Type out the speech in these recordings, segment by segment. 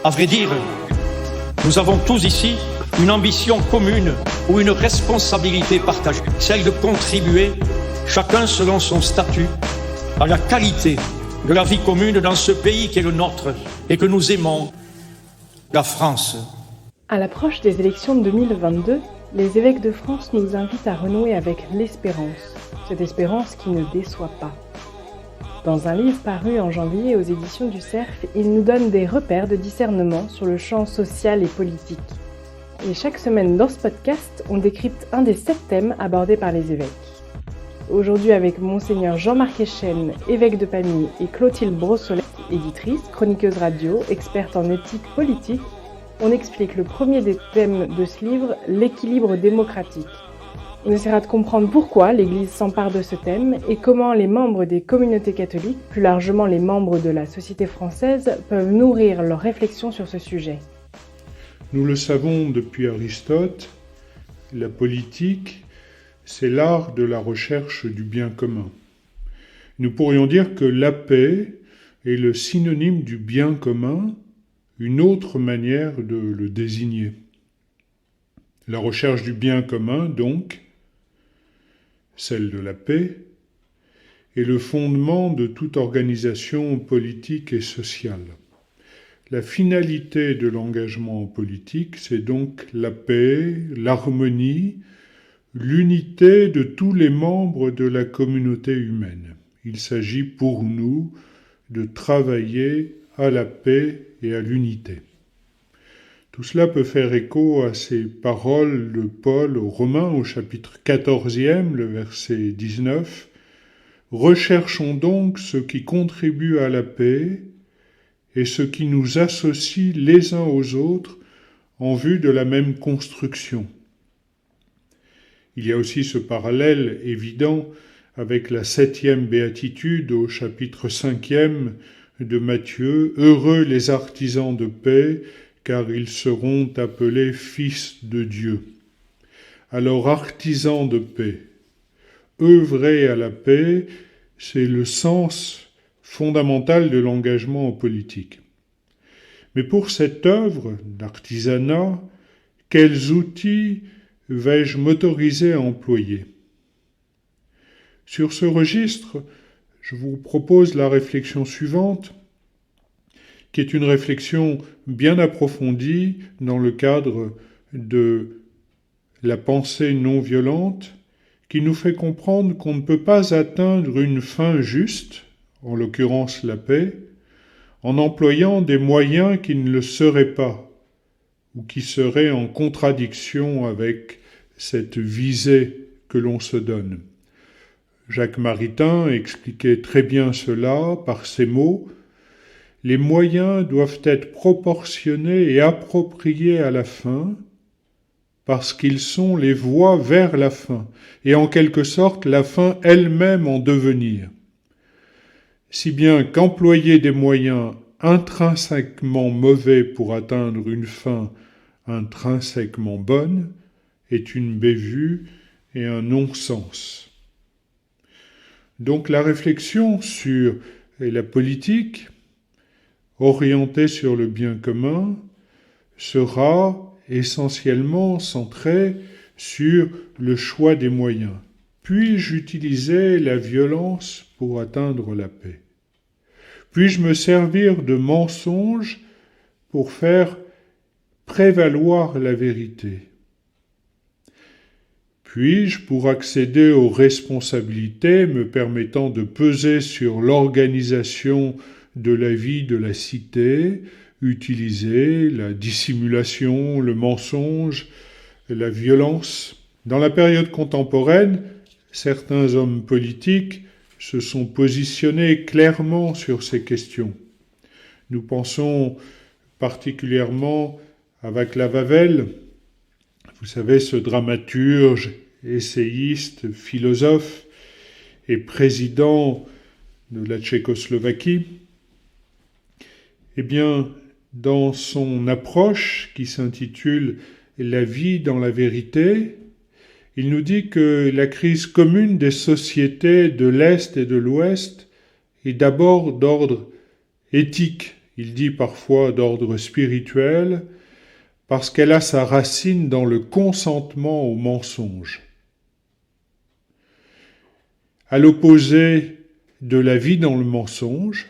À vrai dire, nous avons tous ici une ambition commune ou une responsabilité partagée, celle de contribuer, chacun selon son statut, à la qualité de la vie commune dans ce pays qui est le nôtre et que nous aimons, la France. À l'approche des élections de 2022, les évêques de France nous invitent à renouer avec l'espérance, cette espérance qui ne déçoit pas. Dans un livre paru en janvier aux éditions du Cerf, il nous donne des repères de discernement sur le champ social et politique. Et chaque semaine dans ce podcast, on décrypte un des 7 thèmes abordés par les évêques. Aujourd'hui avec Monseigneur Jean-Marc Echen, évêque de Pamiers, et Clotilde Brossolette, éditrice, chroniqueuse radio, experte en éthique politique, on explique le premier des thèmes de ce livre, l'équilibre démocratique. On essaiera de comprendre pourquoi l'Église s'empare de ce thème et comment les membres des communautés catholiques, plus largement les membres de la société française, peuvent nourrir leurs réflexions sur ce sujet. Nous le savons depuis Aristote, la politique, c'est l'art de la recherche du bien commun. Nous pourrions dire que la paix est le synonyme du bien commun, une autre manière de le désigner. La recherche du bien commun, donc, celle de la paix, est le fondement de toute organisation politique et sociale. La finalité de l'engagement politique, c'est donc la paix, l'harmonie, l'unité de tous les membres de la communauté humaine. Il s'agit pour nous de travailler à la paix et à l'unité. Tout cela peut faire écho à ces paroles de Paul aux Romains au chapitre 14e, le verset 19. « Recherchons donc ce qui contribue à la paix et ce qui nous associe les uns aux autres en vue de la même construction. » Il y a aussi ce parallèle évident avec la 7e béatitude au chapitre 5e de Matthieu. « Heureux les artisans de paix, car ils seront appelés fils de Dieu. » Alors, artisans de paix, œuvrer à la paix, c'est le sens fondamental de l'engagement en politique. Mais pour cette œuvre d'artisanat, quels outils vais-je m'autoriser à employer ? Sur ce registre, je vous propose la réflexion suivante, qui est une réflexion bien approfondie dans le cadre de la pensée non violente, qui nous fait comprendre qu'on ne peut pas atteindre une fin juste, en l'occurrence la paix, en employant des moyens qui ne le seraient pas, ou qui seraient en contradiction avec cette visée que l'on se donne. Jacques Maritain expliquait très bien cela par ces mots. Les moyens doivent être proportionnés et appropriés à la fin, parce qu'ils sont les voies vers la fin, et en quelque sorte la fin elle-même en devenir. Si bien qu'employer des moyens intrinsèquement mauvais pour atteindre une fin intrinsèquement bonne est une bévue et un non-sens. Donc la réflexion sur la politique, orientée sur le bien commun, sera essentiellement centrée sur le choix des moyens. Puis-je utiliser la violence pour atteindre la paix ? Puis-je me servir de mensonges pour faire prévaloir la vérité ? Puis-je, pour accéder aux responsabilités me permettant de peser sur l'organisation de la vie de la cité, utiliser la dissimulation, le mensonge, la violence ? Dans la période contemporaine, certains hommes politiques se sont positionnés clairement sur ces questions. Nous pensons particulièrement à Václav Havel, vous savez, ce dramaturge, essayiste, philosophe et président de la Tchécoslovaquie. Eh bien, dans son approche qui s'intitule « La vie dans la vérité », il nous dit que la crise commune des sociétés de l'Est et de l'Ouest est d'abord d'ordre éthique. il dit parfois d'ordre spirituel, parce qu'elle a sa racine dans le consentement au mensonge. À l'opposé de la vie dans le mensonge,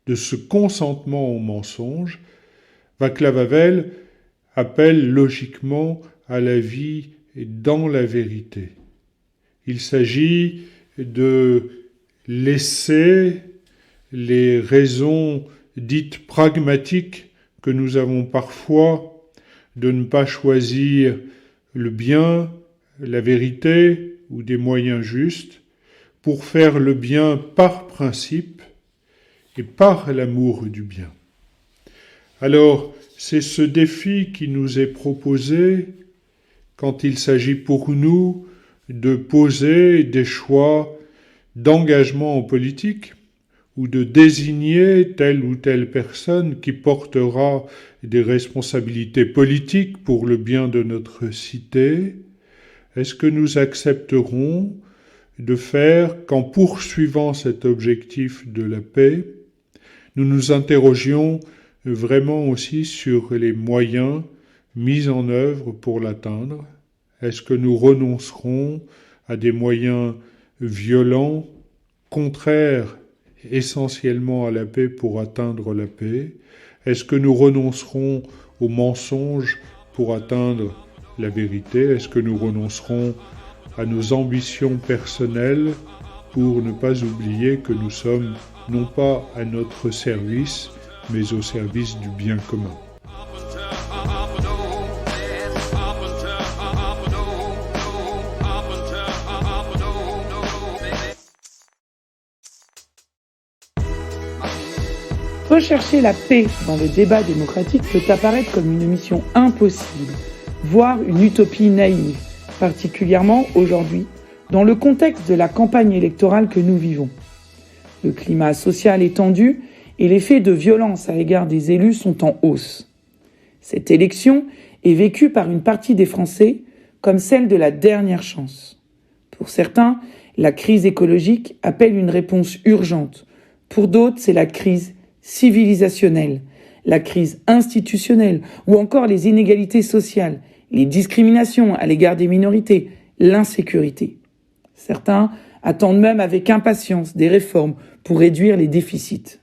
de ce consentement au mensonge, Václav Havel appelle logiquement à la vie dans la vérité. Il s'agit de laisser les raisons dites pragmatiques que nous avons parfois de ne pas choisir le bien, la vérité ou des moyens justes pour faire le bien par principe et par l'amour du bien. Alors, c'est ce défi qui nous est proposé quand il s'agit pour nous de poser des choix d'engagement en politique ou de désigner telle ou telle personne qui portera des responsabilités politiques pour le bien de notre cité. Est-ce que nous accepterons de faire qu'en poursuivant cet objectif de la paix, nous nous interrogions vraiment aussi sur les moyens mis en œuvre pour l'atteindre? Est-ce que nous renoncerons à des moyens violents, contraires essentiellement à la paix pour atteindre la paix? Est-ce que nous renoncerons aux mensonges pour atteindre la vérité? Est-ce que nous renoncerons à nos ambitions personnelles pour ne pas oublier que nous sommes non pas à notre service, mais au service du bien commun? Rechercher la paix dans le débat démocratique peut apparaître comme une mission impossible, voire une utopie naïve, particulièrement aujourd'hui, dans le contexte de la campagne électorale que nous vivons. Le climat social est tendu et les faits de violence à l'égard des élus sont en hausse. Cette élection est vécue par une partie des Français comme celle de la dernière chance. Pour certains, la crise écologique appelle une réponse urgente. Pour d'autres, c'est la crise civilisationnelle, la crise institutionnelle ou encore les inégalités sociales, les discriminations à l'égard des minorités, l'insécurité. Certains attendent même avec impatience des réformes pour réduire les déficits.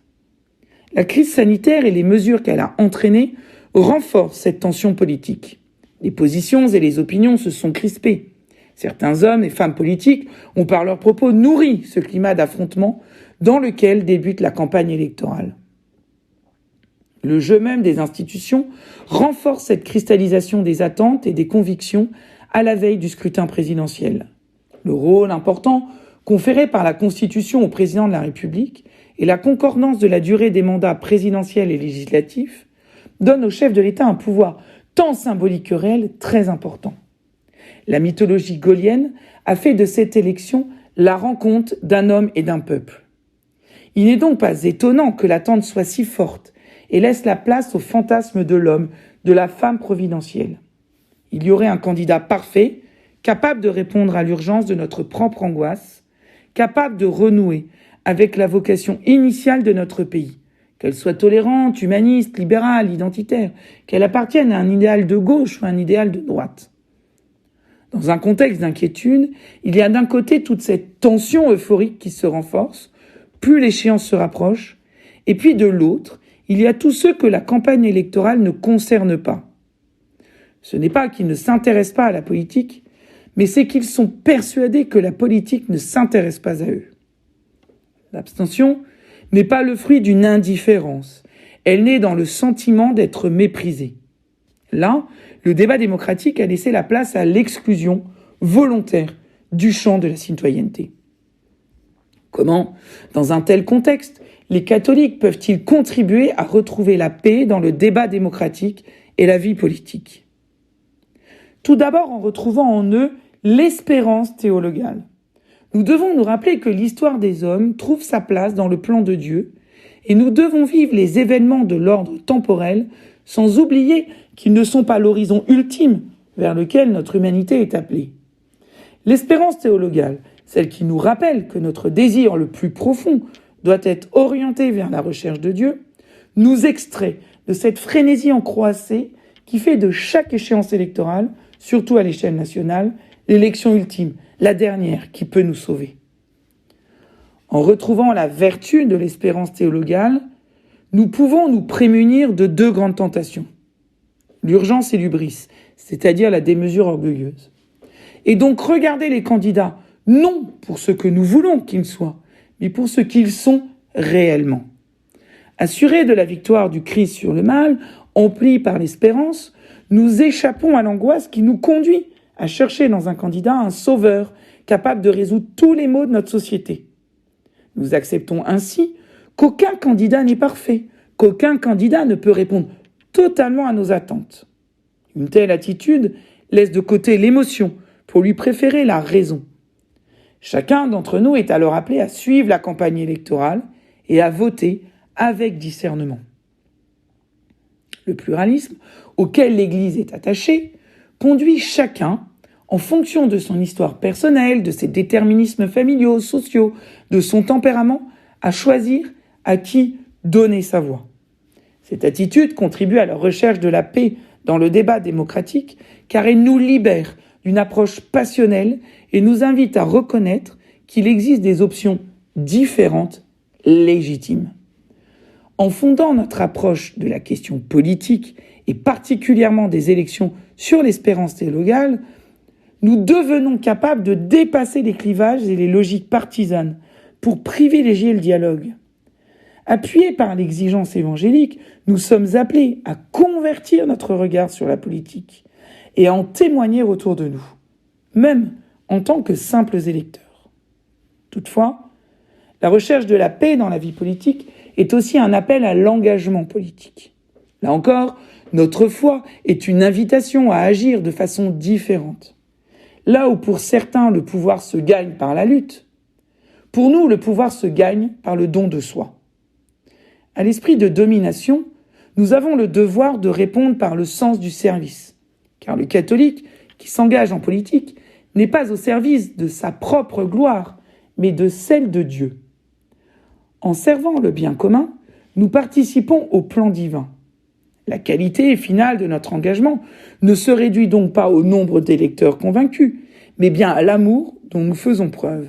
La crise sanitaire et les mesures qu'elle a entraînées renforcent cette tension politique. Les positions et les opinions se sont crispées. Certains hommes et femmes politiques ont par leurs propos nourri ce climat d'affrontement dans lequel débute la campagne électorale. Le jeu même des institutions renforce cette cristallisation des attentes et des convictions à la veille du scrutin présidentiel. Le rôle important conféré par la Constitution au président de la République et la concordance de la durée des mandats présidentiels et législatifs donnent au chef de l'État un pouvoir tant symbolique que réel très important. La mythologie gaulienne a fait de cette élection la rencontre d'un homme et d'un peuple. Il n'est donc pas étonnant que l'attente soit si forte et laisse la place au fantasme de l'homme, de la femme providentielle. Il y aurait un candidat parfait, capable de répondre à l'urgence de notre propre angoisse, capable de renouer avec la vocation initiale de notre pays, qu'elle soit tolérante, humaniste, libérale, identitaire, qu'elle appartienne à un idéal de gauche ou à un idéal de droite. Dans un contexte d'inquiétude, il y a d'un côté toute cette tension euphorique qui se renforce, plus l'échéance se rapproche, et puis de l'autre, il y a tous ceux que la campagne électorale ne concerne pas. Ce n'est pas qu'ils ne s'intéressent pas à la politique, mais c'est qu'ils sont persuadés que la politique ne s'intéresse pas à eux. L'abstention n'est pas le fruit d'une indifférence, elle naît dans le sentiment d'être méprisé. Là, le débat démocratique a laissé la place à l'exclusion volontaire du champ de la citoyenneté. Comment, dans un tel contexte, les catholiques peuvent-ils contribuer à retrouver la paix dans le débat démocratique et la vie politique? Tout d'abord en retrouvant en eux l'espérance théologale. Nous devons nous rappeler que l'histoire des hommes trouve sa place dans le plan de Dieu et nous devons vivre les événements de l'ordre temporel sans oublier qu'ils ne sont pas l'horizon ultime vers lequel notre humanité est appelée. L'espérance théologale, celle qui nous rappelle que notre désir le plus profond doit être orienté vers la recherche de Dieu, nous extrait de cette frénésie en croissée qui fait de chaque échéance électorale, surtout à l'échelle nationale, l'élection ultime, la dernière qui peut nous sauver. En retrouvant la vertu de l'espérance théologale, nous pouvons nous prémunir de deux grandes tentations. L'urgence et l'hubris, c'est-à-dire la démesure orgueilleuse. Et donc regarder les candidats, non pour ce que nous voulons qu'ils soient, mais pour ce qu'ils sont réellement. Assurés de la victoire du Christ sur le mal, emplis par l'espérance, nous échappons à l'angoisse qui nous conduit à chercher dans un candidat un sauveur capable de résoudre tous les maux de notre société. Nous acceptons ainsi qu'aucun candidat n'est parfait, qu'aucun candidat ne peut répondre totalement à nos attentes. Une telle attitude laisse de côté l'émotion pour lui préférer la raison. Chacun d'entre nous est alors appelé à suivre la campagne électorale et à voter avec discernement. Le pluralisme auquel l'Église est attachée conduit chacun, en fonction de son histoire personnelle, de ses déterminismes familiaux, sociaux, de son tempérament, à choisir à qui donner sa voix. Cette attitude contribue à la recherche de la paix dans le débat démocratique, car elle nous libère d'une approche passionnelle et nous invite à reconnaître qu'il existe des options différentes, légitimes. En fondant notre approche de la question politique et particulièrement des élections sur l'espérance théologale, nous devenons capables de dépasser les clivages et les logiques partisanes pour privilégier le dialogue. Appuyés par l'exigence évangélique, nous sommes appelés à convertir notre regard sur la politique et à en témoigner autour de nous, même en tant que simples électeurs. Toutefois, la recherche de la paix dans la vie politique est aussi un appel à l'engagement politique. Là encore, notre foi est une invitation à agir de façon différente. Là où pour certains le pouvoir se gagne par la lutte, pour nous le pouvoir se gagne par le don de soi. À l'esprit de domination, nous avons le devoir de répondre par le sens du service, car le catholique qui s'engage en politique n'est pas au service de sa propre gloire, mais de celle de Dieu. En servant le bien commun, nous participons au plan divin. La qualité finale de notre engagement ne se réduit donc pas au nombre d'électeurs convaincus, mais bien à l'amour dont nous faisons preuve.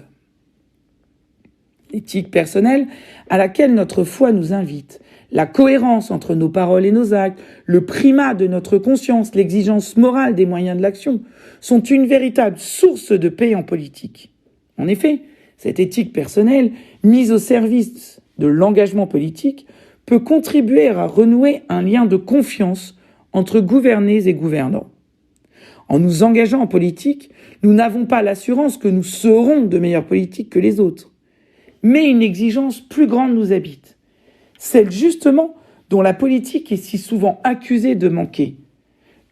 L'éthique personnelle à laquelle notre foi nous invite, la cohérence entre nos paroles et nos actes, le primat de notre conscience, l'exigence morale des moyens de l'action, sont une véritable source de paix en politique. En effet, cette éthique personnelle, mise au service de l'engagement politique, peut contribuer à renouer un lien de confiance entre gouvernés et gouvernants. En nous engageant en politique, nous n'avons pas l'assurance que nous serons de meilleurs politiques que les autres. Mais une exigence plus grande nous habite, celle justement dont la politique est si souvent accusée de manquer,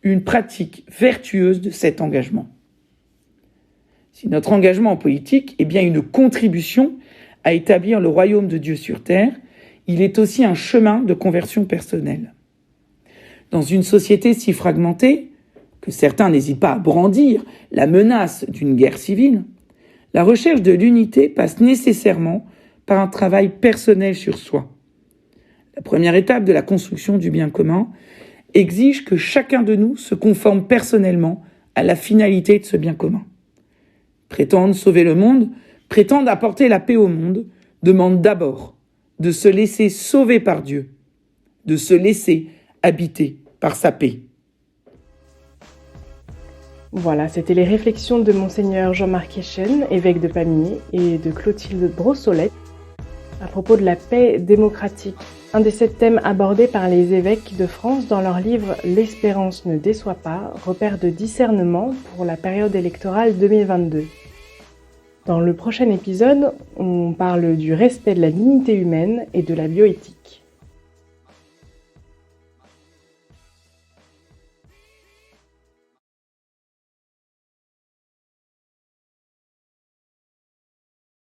une pratique vertueuse de cet engagement. Si notre engagement en politique est bien une contribution à établir le royaume de Dieu sur terre, il est aussi un chemin de conversion personnelle. Dans une société si fragmentée, que certains n'hésitent pas à brandir la menace d'une guerre civile, la recherche de l'unité passe nécessairement par un travail personnel sur soi. La première étape de la construction du bien commun exige que chacun de nous se conforme personnellement à la finalité de ce bien commun. Prétendre sauver le monde, prétendre apporter la paix au monde, demande d'abord de se laisser sauver par Dieu, de se laisser habiter par sa paix. Voilà, c'était les réflexions de Monseigneur Jean-Marc Echen, évêque de Pamiers, et de Clotilde Brossolette à propos de la paix démocratique, un des 7 thèmes abordés par les évêques de France dans leur livre « L'espérance ne déçoit pas, repère de discernement pour la période électorale 2022 ». Dans le prochain épisode, on parle du respect de la dignité humaine et de la bioéthique.